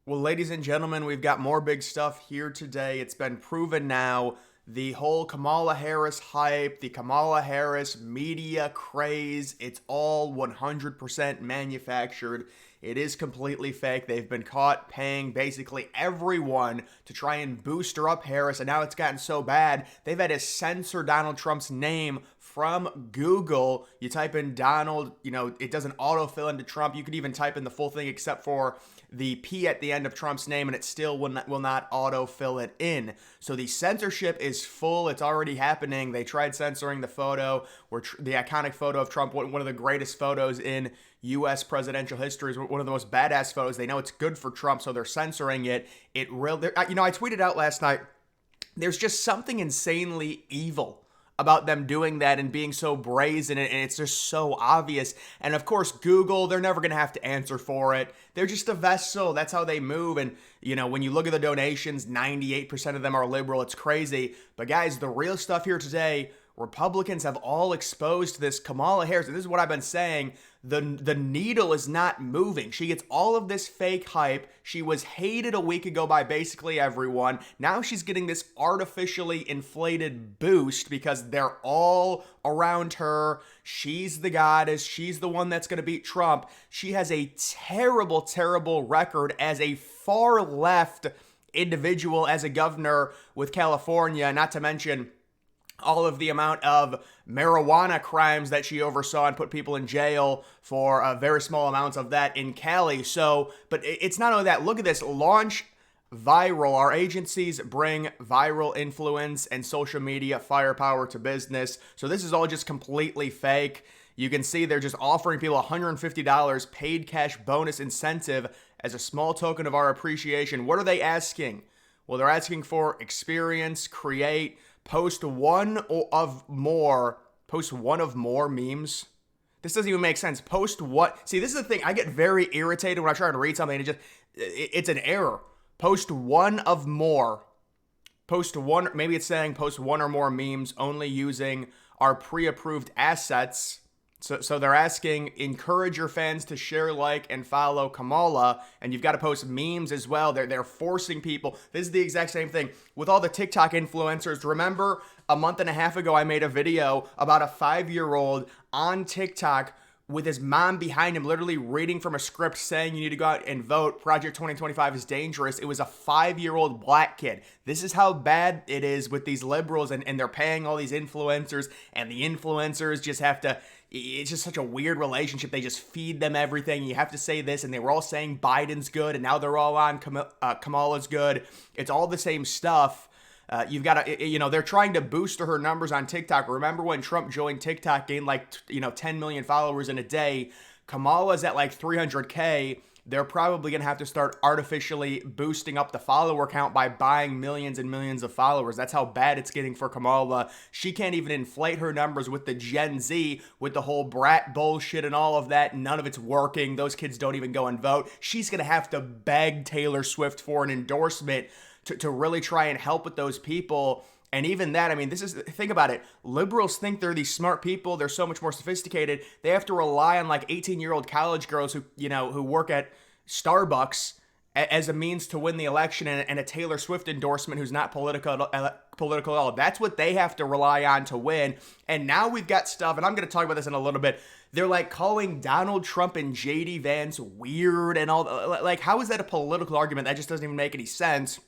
Well, ladies and gentlemen, we've got more big stuff here today. It's been proven now. The whole Kamala Harris hype, the Kamala Harris media craze, it's all 100% manufactured. It is completely fake. They've been caught paying basically everyone to try and boost her up, Harris, and now it's gotten so bad, they've had to censor Donald Trump's name from Google. You type in Donald, it doesn't autofill into Trump. You could even type in the full thing except for the P at the end of Trump's name, and it still will not autofill it in. So the censorship is full. It's already happening. They tried censoring the photo, the iconic photo of Trump, one of the greatest photos in U.S. presidential history, is one of the most badass photos. They know it's good for Trump, so they're censoring it. I tweeted out last night, there's just something insanely evil about them doing that and being so brazen, and it's just so obvious. And of course, Google, they're never going to have to answer for it. They're just a vessel. That's how they move. And, when you look at the donations, 98% of them are liberal. It's crazy. But guys, the real stuff here today, Republicans have all exposed this Kamala Harris. And this is what I've been saying. The needle is not moving. She gets all of this fake hype. She was hated a week ago by basically everyone. Now she's getting this artificially inflated boost because they're all around her. She's the goddess. She's the one that's going to beat Trump. She has a terrible, terrible record as a far left individual, as a governor with California, not to mention all of the amount of marijuana crimes that she oversaw and put people in jail for very small amounts of that in Cali. So, but it's not only that. Look at this. Launch viral. Our agencies bring viral influence and social media firepower to business. So this is all just completely fake. You can see they're just offering people $150 paid cash bonus incentive as a small token of our appreciation. What are they asking? Well, they're asking for experience, create, post one of more memes. This doesn't even make sense. Post what? See, this is the thing. I get very irritated when I try to read something and it's an error. Post one of more. Post one, maybe it's saying post one or more memes only using our pre-approved assets. So they're asking, encourage your fans to share, like, and follow Kamala, and you've got to post memes as well. They're forcing people. This is the exact same thing with all the TikTok influencers. Remember, a month and a half ago, I made a video about a 5-year-old on TikTok with his mom behind him, literally reading from a script saying you need to go out and vote. Project 2025 is dangerous. It was a 5-year-old black kid. This is how bad it is with these liberals, and they're paying all these influencers, and the influencers just have to, it's just such a weird relationship. They just feed them everything. You have to say this, and they were all saying Biden's good, and now they're all on Kamala's good. It's all the same stuff. You've got to, they're trying to boost her numbers on TikTok. Remember when Trump joined TikTok, gained 10 million followers in a day? Kamala's at 300K. They're probably going to have to start artificially boosting up the follower count by buying millions and millions of followers. That's how bad it's getting for Kamala. She can't even inflate her numbers with the Gen Z, with the whole brat bullshit and all of that. None of it's working. Those kids don't even go and vote. She's going to have to beg Taylor Swift for an endorsement to really try and help with those people. And even that, think about it. Liberals think they're these smart people. They're so much more sophisticated. They have to rely on 18-year-old college girls who work at Starbucks as a means to win the election, and a Taylor Swift endorsement who's not political at all. That's what they have to rely on to win. And now we've got stuff, and I'm going to talk about this in a little bit. They're calling Donald Trump and J.D. Vance weird and all. How is that a political argument? That just doesn't even make any sense.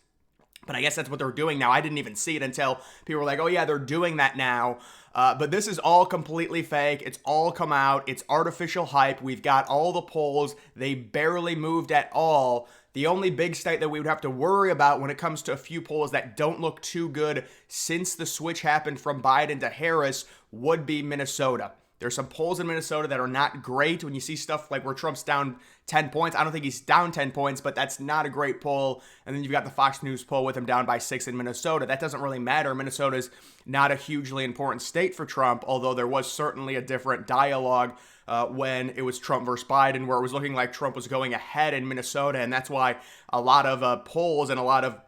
But I guess that's what they're doing now. I didn't even see it until people were like, oh yeah, they're doing that now. But this is all completely fake. It's all come out. It's artificial hype. We've got all the polls. They barely moved at all. The only big state that we would have to worry about when it comes to a few polls that don't look too good since the switch happened from Biden to Harris would be Minnesota. There's some polls in Minnesota that are not great when you see stuff like where Trump's down 10 points. I don't think he's down 10 points, but that's not a great poll. And then you've got the Fox News poll with him down by 6 in Minnesota. That doesn't really matter. Minnesota's not a hugely important state for Trump, although there was certainly a different dialogue when it was Trump versus Biden, where it was looking like Trump was going ahead in Minnesota. And that's why a lot of polls and a lot of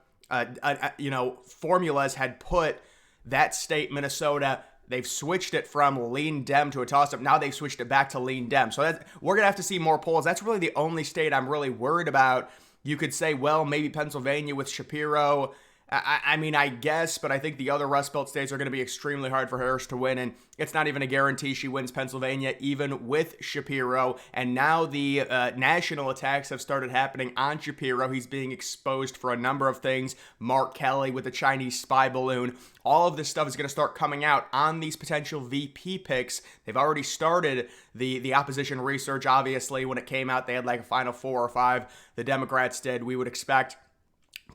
formulas had put that state, Minnesota, they've switched it from lean Dem to a toss-up. Now they've switched it back to lean Dem. So we're going to have to see more polls. That's really the only state I'm really worried about. You could say, well, maybe Pennsylvania with Shapiro. I mean, I guess, but I think the other Rust Belt states are going to be extremely hard for Harris to win, and it's not even a guarantee she wins Pennsylvania, even with Shapiro. And now the national attacks have started happening on Shapiro. He's being exposed for a number of things. Mark Kelly with the Chinese spy balloon. All of this stuff is going to start coming out on these potential VP picks. They've already started the opposition research, obviously. When it came out, they had like a final 4 or 5. The Democrats did. We would expect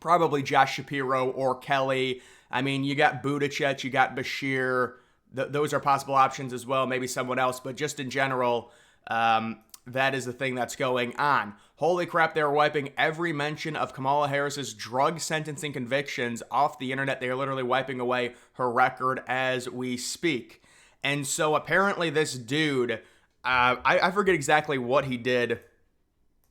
probably Josh Shapiro or Kelly. I mean, you got Buttigieg, you got Bashir. Those are possible options as well, maybe someone else. But just in general, that is the thing that's going on. Holy crap, they're wiping every mention of Kamala Harris's drug sentencing convictions off the internet. They are literally wiping away her record as we speak. And so apparently this dude, I forget exactly what he did.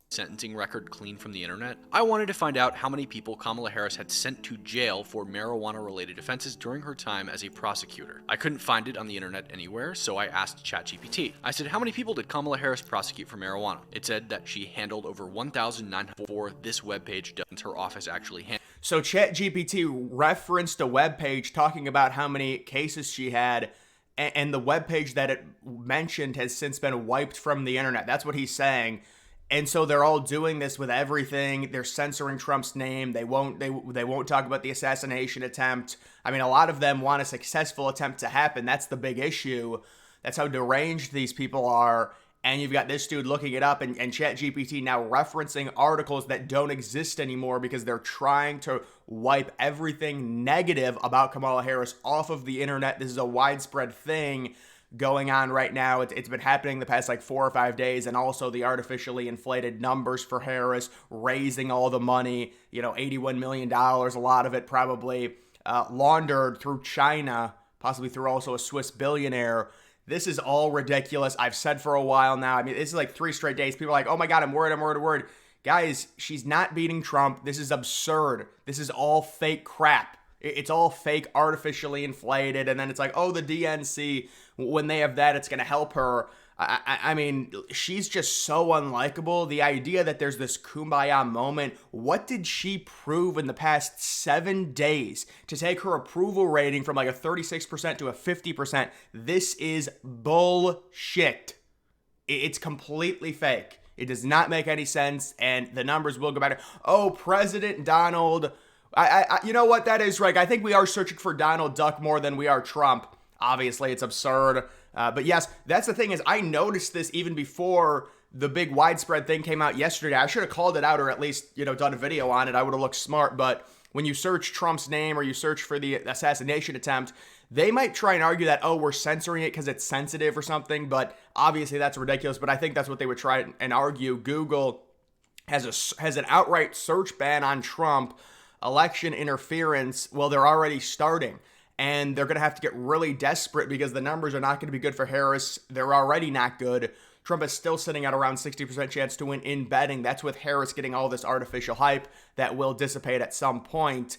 Sentencing record clean from the internet. I wanted to find out how many people Kamala Harris had sent to jail for marijuana-related offenses during her time as a prosecutor. I couldn't find it on the internet anywhere, so I asked ChatGPT. I said, how many people did Kamala Harris prosecute for marijuana? It said that she handled over 1,900 for this webpage does her office actually handle. So ChatGPT referenced a webpage talking about how many cases she had, and the webpage that it mentioned has since been wiped from the internet. That's what he's saying. And so they're all doing this with everything. They're censoring Trump's name. They won't talk about the assassination attempt. I mean, a lot of them want a successful attempt to happen. That's the big issue. That's how deranged these people are. And you've got this dude looking it up and ChatGPT now referencing articles that don't exist anymore because they're trying to wipe everything negative about Kamala Harris off of the internet. This is a widespread thing going on right now. It's been happening the past like 4 or 5 days, and also the artificially inflated numbers for Harris, raising all the money, $81 million, a lot of it probably laundered through China, possibly through also a Swiss billionaire. This is all ridiculous. I've said for a while now. I mean, this is like 3 straight days. People are like, oh my God, I'm worried. Guys, she's not beating Trump. This is absurd. This is all fake crap. It's all fake, artificially inflated, and then it's like, oh, the DNC, when they have that, it's going to help her. I mean, she's just so unlikable. The idea that there's this kumbaya moment, what did she prove in the past 7 days to take her approval rating from like a 36% to a 50%? This is bullshit. It's completely fake. It does not make any sense, and the numbers will go back to, oh, President Donald. You know what, that is right. I think we are searching for Donald Duck more than we are Trump. Obviously, it's absurd. But yes, that's the thing is I noticed this even before the big widespread thing came out yesterday. I should have called it out or at least, done a video on it. I would have looked smart. But when you search Trump's name or you search for the assassination attempt, they might try and argue that, oh, we're censoring it because it's sensitive or something. But obviously, that's ridiculous. But I think that's what they would try and argue. Google has an outright search ban on Trump. Election interference, well, they're already starting, and they're going to have to get really desperate because the numbers are not going to be good for Harris. They're already not good. Trump is still sitting at around 60% chance to win in betting. That's with Harris getting all this artificial hype that will dissipate at some point.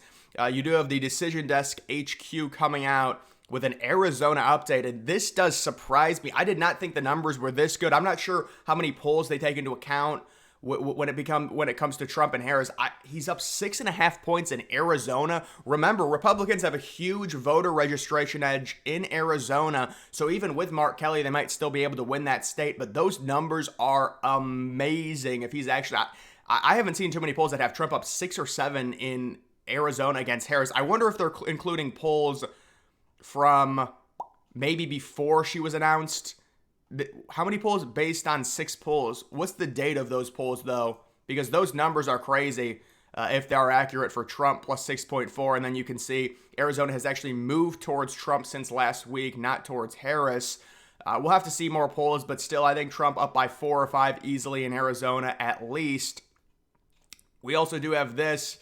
You do have the Decision Desk HQ coming out with an Arizona update, and this does surprise me. I did not think the numbers were this good. I'm not sure how many polls they take into account when it comes to Trump and Harris. He's up 6.5 points in Arizona. Remember, Republicans have a huge voter registration edge in Arizona, so even with Mark Kelly, they might still be able to win that state, but those numbers are amazing. If he's actually, I haven't seen too many polls that have Trump up 6 or 7 in Arizona against Harris. I wonder if they're including polls from maybe before she was announced. How many polls based on 6 polls? What's the date of those polls, though? Because those numbers are crazy if they are accurate for Trump, plus 6.4. And then you can see Arizona has actually moved towards Trump since last week, not towards Harris. We'll have to see more polls, but still, I think Trump up by 4 or 5 easily in Arizona at least. We also do have this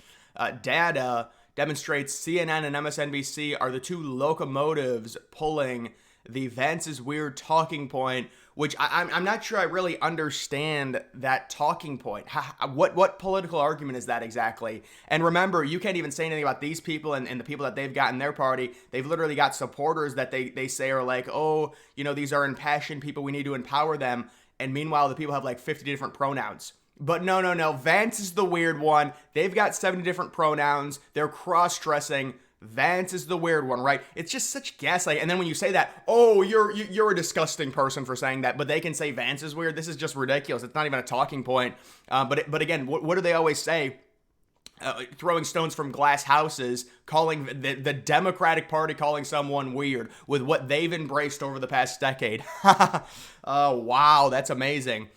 data demonstrates CNN and MSNBC are the 2 locomotives pulling the Vance is weird talking point, which I'm not sure I really understand that talking point. What political argument is that exactly? And remember, you can't even say anything about these people and the people that they've got in their party. They've literally got supporters that they say are like, oh, these are impassioned people. We need to empower them. And meanwhile, the people have like 50 different pronouns. But no. Vance is the weird one. They've got 70 different pronouns. They're cross-dressing. Vance is the weird one, right? It's just such gaslighting. And then when you say that, oh, you're a disgusting person for saying that. But they can say Vance is weird. This is just ridiculous. It's not even a talking point. But again, what do they always say? Throwing stones from glass houses, calling the Democratic Party calling someone weird with what they've embraced over the past decade. Oh, wow, that's amazing.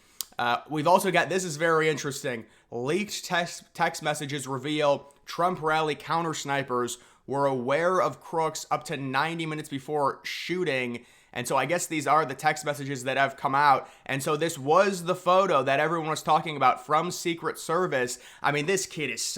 We've also got, this is very interesting, leaked text messages reveal Trump rally counter snipers were aware of crooks up to 90 minutes before shooting. And so I guess these are the text messages that have come out. And so this was the photo that everyone was talking about from Secret Service. I mean, this kid is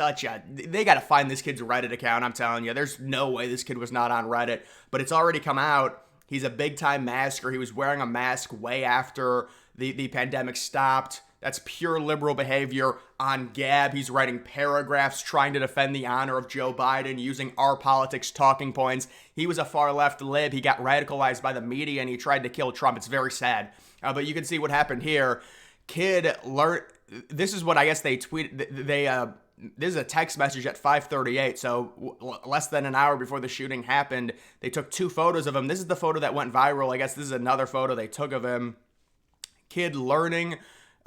they got to find this kid's Reddit account. I'm telling you, there's no way this kid was not on Reddit, but it's already come out. He's a big time masker. He was wearing a mask way after the pandemic stopped. That's pure liberal behavior. On Gab, he's writing paragraphs trying to defend the honor of Joe Biden using our politics talking points. He was a far left lib. He got radicalized by the media and he tried to kill Trump. It's very sad. But you can see what happened here. Kid learned. This is what I guess they tweeted. This is a text message at 5:38, so less than an hour before the shooting happened. They took 2 photos of him. This is the photo that went viral. I guess this is another photo they took of him. Kid learning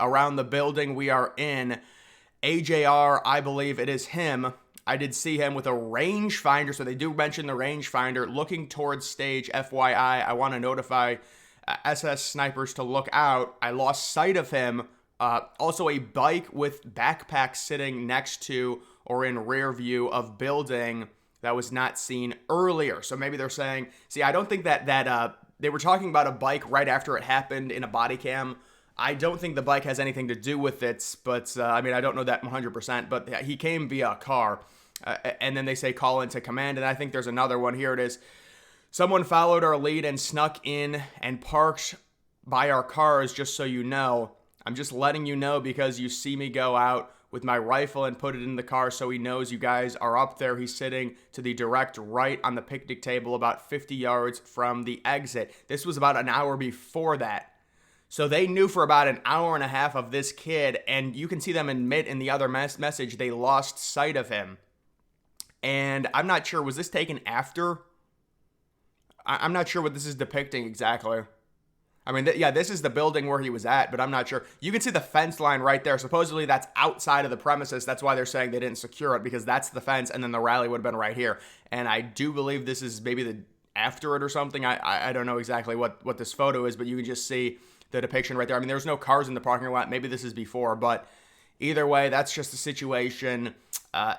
around the building we are in. AJR, I believe it is him. I did see him with a rangefinder, so they do mention the rangefinder, looking towards stage. FYI, I want to notify SS snipers to look out. I lost sight of him. Also a bike with backpack sitting next to or in rear view of building that was not seen earlier. So maybe they're saying, see, I don't think that they were talking about a bike right after it happened in a body cam. I don't think the bike has anything to do with it, but I mean, I don't know that 100%, but he came via a car. And then they say call into command, and I think there's another one. Here it is. Someone followed our lead and snuck in and parked by our cars, just so you know. I'm just letting you know because you see me go out with my rifle and put it in the car so he knows you guys are up there. He's sitting to the direct right on the picnic table about 50 yards from the exit. This was about an hour before that. So they knew for about an hour and a half of this kid, and you can see them admit in the other message they lost sight of him. And I'm not sure, was this taken after? I'm not sure what this is depicting exactly. I mean, this is the building where he was at, but I'm not sure. You can see the fence line right there. Supposedly that's outside of the premises. That's why they're saying they didn't secure it, because that's the fence, and then the rally would have been right here. And I do believe this is maybe the after it or something. I don't know exactly what this photo is, but you can just see the depiction right there. I mean, there's no cars in the parking lot. Maybe this is before, but either way, that's just the situation.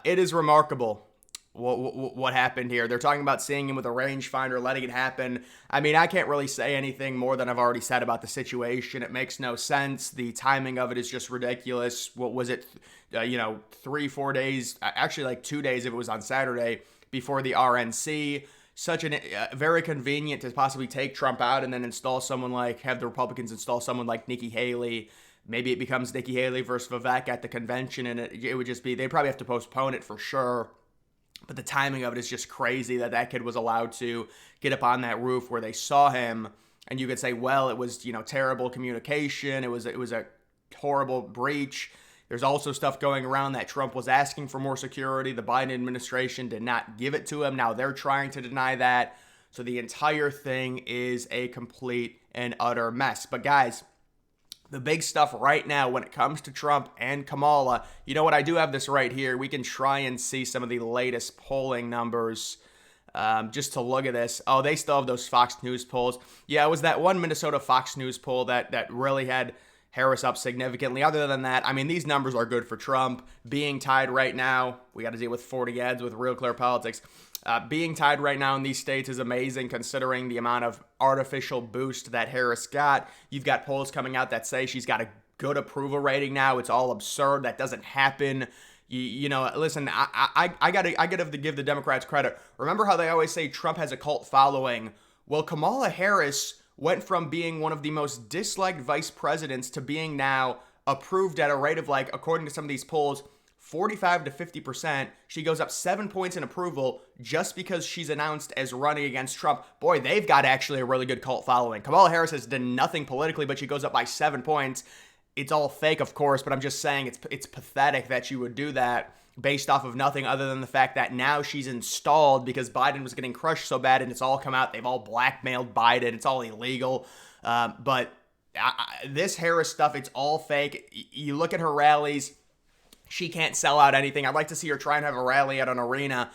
It is remarkable what happened here. They're talking about seeing him with a rangefinder, letting it happen. I mean, I can't really say anything more than I've already said about the situation. It makes no sense. The timing of it is just ridiculous. What was it? 3-4 days, actually like 2 days if it was on Saturday before the RNC. Such very convenient to possibly take Trump out and then install someone have the Republicans install someone like Nikki Haley. Maybe it becomes Nikki Haley versus Vivek at the convention, and it would just be, they probably have to postpone it for sure. But the timing of it is just crazy that kid was allowed to get up on that roof where they saw him. And you could say, well, it was, terrible communication. It was a horrible breach. There's also stuff going around that Trump was asking for more security. The Biden administration did not give it to him. Now they're trying to deny that. So the entire thing is a complete and utter mess. But guys, the big stuff right now when it comes to Trump and Kamala, you know what? I do have this right here. We can try and see some of the latest polling numbers just to look at this. Oh, they still have those Fox News polls. Yeah, it was that one Minnesota Fox News poll that really had Harris up significantly. Other than that, I mean, these numbers are good for Trump. Being tied right now, we got to deal with 40 ads with Real Clear Politics. Being tied right now in these states is amazing considering the amount of artificial boost that Harris got. You've got polls coming out that say she's got a good approval rating now. It's all absurd. That doesn't happen. Listen, I gotta give the Democrats credit. Remember how they always say Trump has a cult following? Well, Kamala Harris went from being one of the most disliked vice presidents to being now approved at a rate of, according to some of these polls, 45 to 50%. She goes up 7 points in approval just because she's announced as running against Trump. Boy, they've got actually a really good cult following. Kamala Harris has done nothing politically, but she goes up by 7 points. it's all fake, of course, but I'm just saying it's pathetic that she would do that based off of nothing other than the fact that now she's installed because Biden was getting crushed so bad, and it's all come out. They've all blackmailed Biden. It's all illegal. But this Harris stuff, it's all fake. You look at her rallies, she can't sell out anything. I'd like to see her try and have a rally at an arena.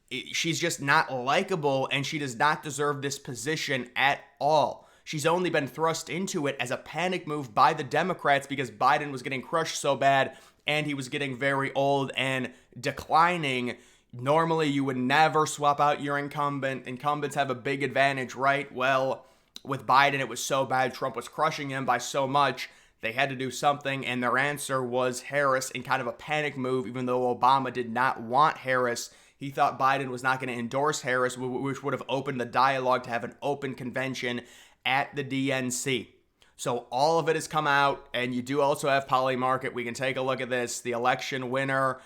She's just not likable, and she does not deserve this position at all. She's only been thrust into it as a panic move by the Democrats because Biden was getting crushed so bad and he was getting very old and declining. Normally, you would never swap out your incumbent. Incumbents have a big advantage, right? Well, with Biden, it was so bad. Trump was crushing him by so much. They had to do something, and their answer was Harris in kind of a panic move, even though Obama did not want Harris. He thought Biden was not going to endorse Harris, which would have opened the dialogue to have an open convention at the DNC. So all of it has come out, and you do also have Polymarket. We can take a look at this. The election winner.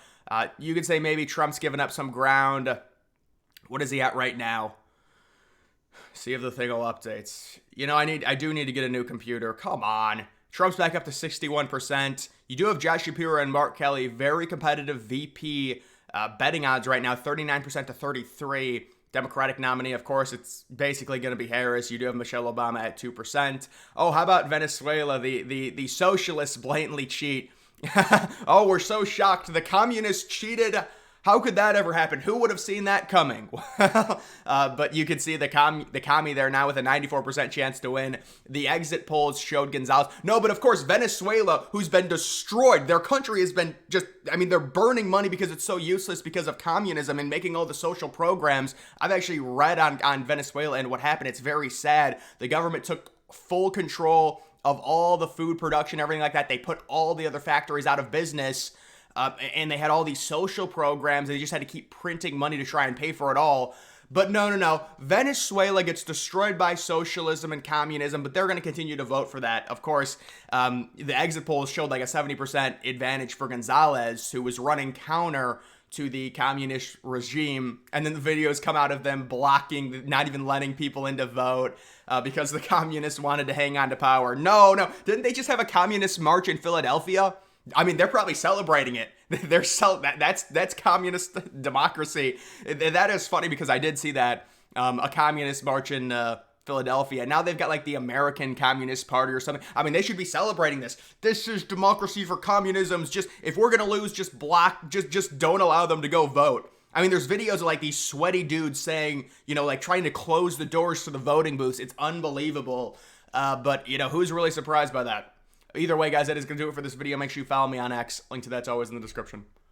You could say maybe Trump's given up some ground. What is he at right now? See if the thing will update. You know, I do need to get a new computer. Come on. Trump's back up to 61%. You do have Josh Shapiro and Mark Kelly, very competitive VP betting odds right now, 39% to 33%. Democratic nominee, of course, it's basically going to be Harris. You do have Michelle Obama at 2%. Oh, how about Venezuela? The socialists blatantly cheat. Oh, we're so shocked. The communists cheated. How could that ever happen? Who would have seen that coming? But you could see the commie there now with a 94% chance to win. The exit polls showed Gonzalez. No, but of course, Venezuela, who's been destroyed. Their country has been they're burning money because it's so useless because of communism and making all the social programs. I've actually read on Venezuela and what happened. It's very sad. The government took full control of all the food production, everything like that. They put all the other factories out of business. And they had all these social programs. They just had to keep printing money to try and pay for it all. But no. Venezuela gets destroyed by socialism and communism, but they're going to continue to vote for that. Of course, the exit polls showed like a 70% advantage for Gonzalez, who was running counter to the communist regime. And then the videos come out of them blocking, not even letting people in to vote because the communists wanted to hang on to power. No. Didn't they just have a communist march in Philadelphia? I mean, they're probably celebrating it. That's communist democracy. That is funny because I did see that a communist march in Philadelphia. Now they've got like the American Communist Party or something. I mean, they should be celebrating this. This is democracy for communism. Just if we're gonna lose, just don't allow them to go vote. I mean, there's videos of like these sweaty dudes saying, like trying to close the doors to the voting booths. It's unbelievable. But who's really surprised by that? Either way, guys, that is going to do it for this video. Make sure you follow me on X. Link to that's always in the description.